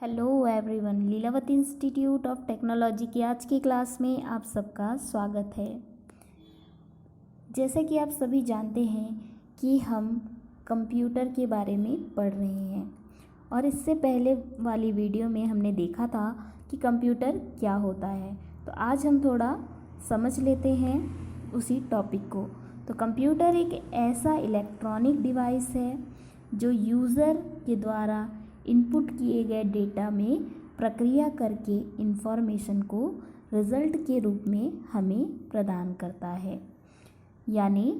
Hello everyone, Lilavati institute of technology की आज की क्लास में आप सबका स्वागत है। जैसे कि आप सभी जानते हैं कि हम कंप्यूटर के बारे में पढ़ रहे हैं और इससे पहले वाली वीडियो में हमने देखा था कि कंप्यूटर क्या होता है। तो आज हम थोड़ा समझ लेते हैं उसी टॉपिक को। तो कंप्यूटर एक ऐसा इलेक्ट्रॉनिक डिवाइस है जो यूज़र के द्वारा इनपुट किए गए डेटा में प्रक्रिया करके इंफॉर्मेशन को रिज़ल्ट के रूप में हमें प्रदान करता है। यानी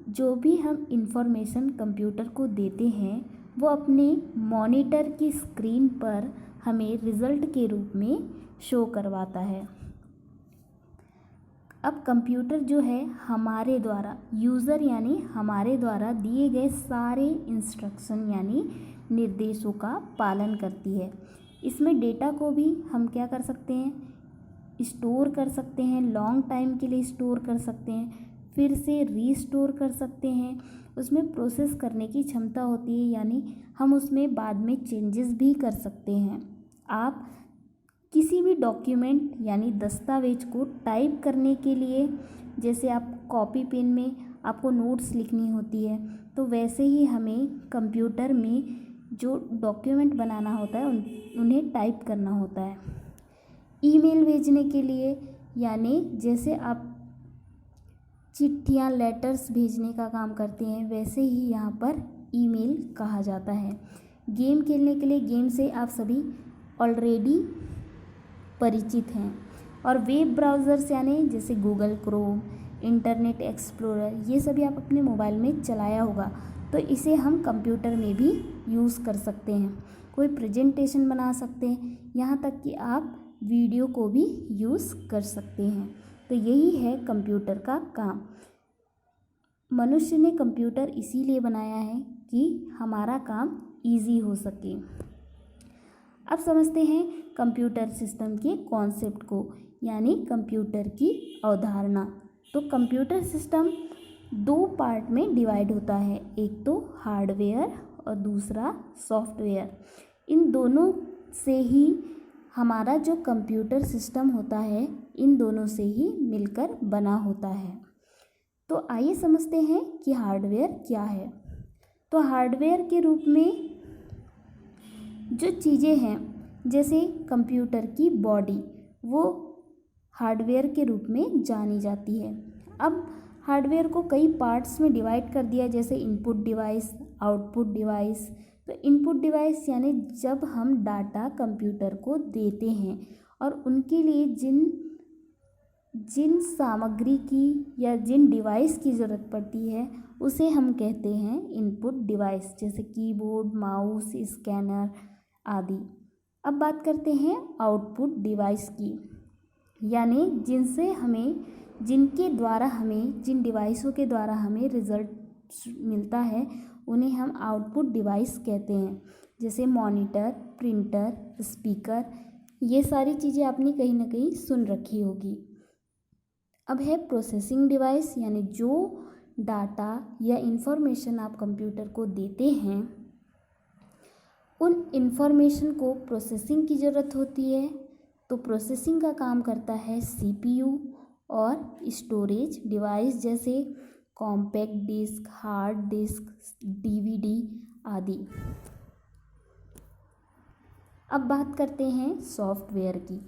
जो भी हम इंफॉर्मेशन कंप्यूटर को देते हैं वो अपने मॉनिटर की स्क्रीन पर हमें रिज़ल्ट के रूप में शो करवाता है। अब कंप्यूटर जो है हमारे द्वारा यूज़र यानी हमारे द्वारा दिए गए सारे इंस्ट्रक्शन यानी निर्देशों का पालन करती है। इसमें डेटा को भी हम क्या कर सकते हैं, स्टोर कर सकते हैं, लॉन्ग टाइम के लिए स्टोर कर सकते हैं, फिर से रीस्टोर कर सकते हैं। उसमें प्रोसेस करने की क्षमता होती है, यानी हम उसमें बाद में चेंजेस भी कर सकते हैं। आप किसी भी डॉक्यूमेंट यानी दस्तावेज को टाइप करने के लिए, जैसे आप कॉपी पेन में आपको नोट्स लिखनी होती है, तो वैसे ही हमें कंप्यूटर में जो डॉक्यूमेंट बनाना होता है उन्हें टाइप करना होता है। ईमेल भेजने के लिए, यानी जैसे आप चिट्ठियाँ लेटर्स भेजने का काम करते हैं, वैसे ही यहाँ पर ईमेल कहा जाता है। गेम खेलने के लिए, गेम से आप सभी ऑलरेडी परिचित हैं। और वेब ब्राउज़र्स यानी जैसे गूगल क्रोम, इंटरनेट एक्सप्लोरर, ये सभी आप अपने मोबाइल में चलाया होगा, तो इसे हम कंप्यूटर में भी यूज़ कर सकते हैं। कोई प्रेजेंटेशन बना सकते हैं, यहाँ तक कि आप वीडियो को भी यूज़ कर सकते हैं। तो यही है कंप्यूटर का काम। मनुष्य ने कंप्यूटर इसीलिए बनाया है कि हमारा काम ईजी हो सके। अब समझते हैं कंप्यूटर सिस्टम के कॉन्सेप्ट को, यानी कंप्यूटर की अवधारणा। तो कंप्यूटर सिस्टम दो पार्ट में डिवाइड होता है, एक तो हार्डवेयर और दूसरा सॉफ्टवेयर। इन दोनों से ही हमारा जो कंप्यूटर सिस्टम होता है, इन दोनों से ही मिलकर बना होता है। तो आइए समझते हैं कि हार्डवेयर क्या है। तो हार्डवेयर के रूप में जो चीज़ें हैं, जैसे कंप्यूटर की बॉडी, वो हार्डवेयर के रूप में जानी जाती है। अब हार्डवेयर को कई पार्ट्स में डिवाइड कर दिया, जैसे इनपुट डिवाइस, आउटपुट डिवाइस। तो इनपुट डिवाइस यानी जब हम डाटा कंप्यूटर को देते हैं और उनके लिए जिन सामग्री की या जिन डिवाइस की ज़रूरत पड़ती है उसे हम कहते हैं इनपुट डिवाइस, जैसे कीबोर्ड, माउस, स्कैनर आदि। अब बात करते हैं आउटपुट डिवाइस की, यानी जिन डिवाइसों के द्वारा हमें रिज़ल्ट मिलता है उन्हें हम आउटपुट डिवाइस कहते हैं, जैसे मॉनिटर, प्रिंटर, स्पीकर। ये सारी चीज़ें आपने कहीं ना कहीं सुन रखी होगी। अब है प्रोसेसिंग डिवाइस, यानी जो डाटा या इंफॉर्मेशन आप कंप्यूटर को देते हैं उन इंफॉर्मेशन को प्रोसेसिंग की ज़रूरत होती है। तो प्रोसेसिंग का काम करता है सीपीयू और स्टोरेज डिवाइस, जैसे compact disc, hard disc, DVD आदि। अब बात करते हैं सॉफ्टवेयर की।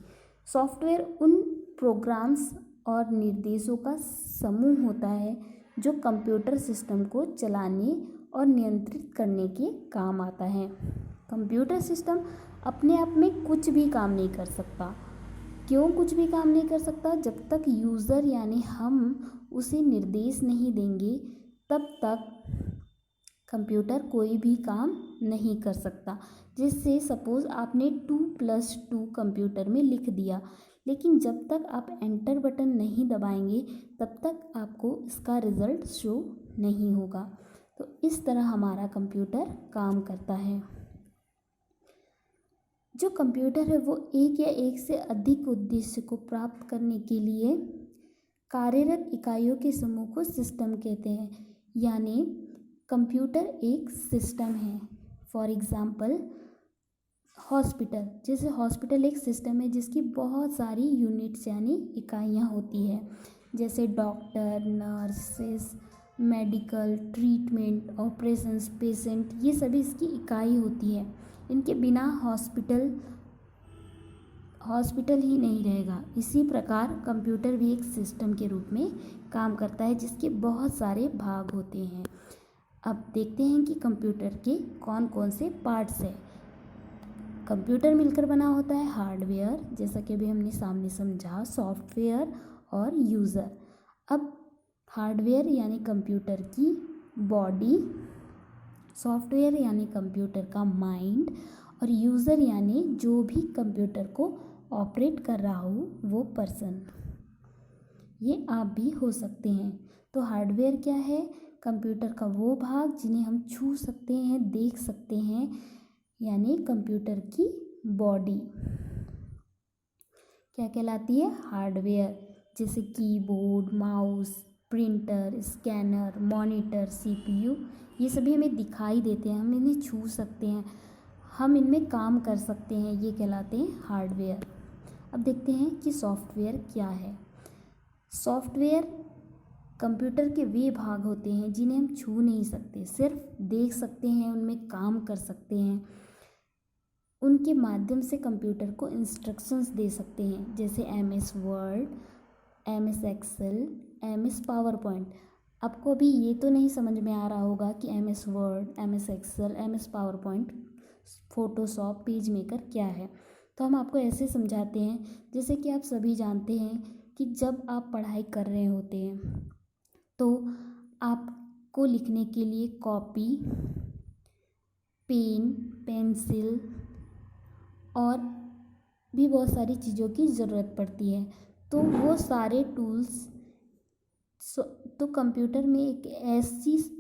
सॉफ्टवेयर उन प्रोग्राम्स और निर्देशों का समूह होता है जो कंप्यूटर सिस्टम को चलाने और नियंत्रित करने के काम आता है। कंप्यूटर सिस्टम अपने आप में कुछ भी काम नहीं कर सकता। क्यों कुछ भी काम नहीं कर सकता? जब तक यूज़र यानी हम उसे निर्देश नहीं देंगे तब तक कंप्यूटर कोई भी काम नहीं कर सकता। जिससे सपोज़ आपने 2+2 कंप्यूटर में लिख दिया, लेकिन जब तक आप एंटर बटन नहीं दबाएंगे तब तक आपको इसका रिज़ल्ट शो नहीं होगा। तो इस तरह हमारा कंप्यूटर काम करता है। जो कंप्यूटर है वो एक या एक से अधिक उद्देश्य को प्राप्त करने के लिए कार्यरत इकाइयों के समूह को सिस्टम कहते हैं। यानी कंप्यूटर एक सिस्टम है। फॉर एग्ज़ाम्पल हॉस्पिटल, जैसे हॉस्पिटल एक सिस्टम है जिसकी बहुत सारी यूनिट्स यानी इकाइयाँ होती है, जैसे doctor, nurses, medical, treatment, operations, patient, ये सभी इसकी इकाई होती है। इनके बिना हॉस्पिटल ही नहीं रहेगा। इसी प्रकार कंप्यूटर भी एक सिस्टम के रूप में काम करता है जिसके बहुत सारे भाग होते हैं। अब देखते हैं कि कंप्यूटर के कौन कौन से पार्ट्स हैं। कंप्यूटर मिलकर बना होता है हार्डवेयर, जैसा कि अभी हमने सामने समझा, सॉफ्टवेयर और यूज़र। अब हार्डवेयर यानी कंप्यूटर की बॉडी, सॉफ्टवेयर यानी कंप्यूटर का माइंड, और यूज़र यानी जो भी कंप्यूटर को ऑपरेट कर रहा हो वो पर्सन। ये आप भी हो सकते हैं। तो हार्डवेयर क्या है? कंप्यूटर का वो भाग जिन्हें हम छू सकते हैं, देख सकते हैं, यानी कंप्यूटर की बॉडी क्या कहलाती है? हार्डवेयर। जैसे keyboard, mouse, printer, scanner, monitor, CPU, ये सभी हमें दिखाई देते हैं, हम इन्हें छू सकते हैं, हम इनमें काम कर सकते हैं, ये कहलाते हैं हार्डवेयर। अब देखते हैं कि सॉफ्टवेयर क्या है। सॉफ्टवेयर कंप्यूटर के वे भाग होते हैं जिन्हें हम छू नहीं सकते, सिर्फ देख सकते हैं, उनमें काम कर सकते हैं, उनके माध्यम से कंप्यूटर को इंस्ट्रक्शंस दे सकते हैं, जैसे MS Word, MS Excel, MS PowerPoint. आपको अभी ये तो नहीं समझ में आ रहा होगा कि MS Word, MS Excel, MS PowerPoint, Photoshop, PageMaker क्या है। तो हम आपको ऐसे समझाते हैं, जैसे कि आप सभी जानते हैं कि जब आप पढ़ाई कर रहे होते हैं तो आपको लिखने के लिए कॉपी, पेन, पेंसिल और भी बहुत सारी चीज़ों की ज़रूरत पड़ती है। तो वो सारे टूल्स तो कंप्यूटर में एक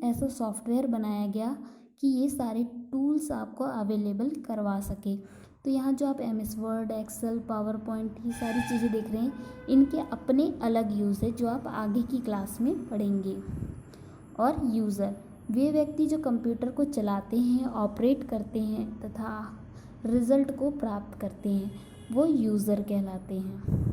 ऐसा सॉफ्टवेयर बनाया गया कि ये सारे टूल्स आपको अवेलेबल करवा सके। तो यहाँ जो आप MS Word, Excel, PowerPoint, ये सारी चीज़ें देख रहे हैं, इनके अपने अलग यूज़ है जो आप आगे की क्लास में पढ़ेंगे। और यूज़र, वे व्यक्ति जो कंप्यूटर को चलाते हैं, ऑपरेट करते हैं तथा रिज़ल्ट को प्राप्त करते हैं, वो यूज़र कहलाते हैं।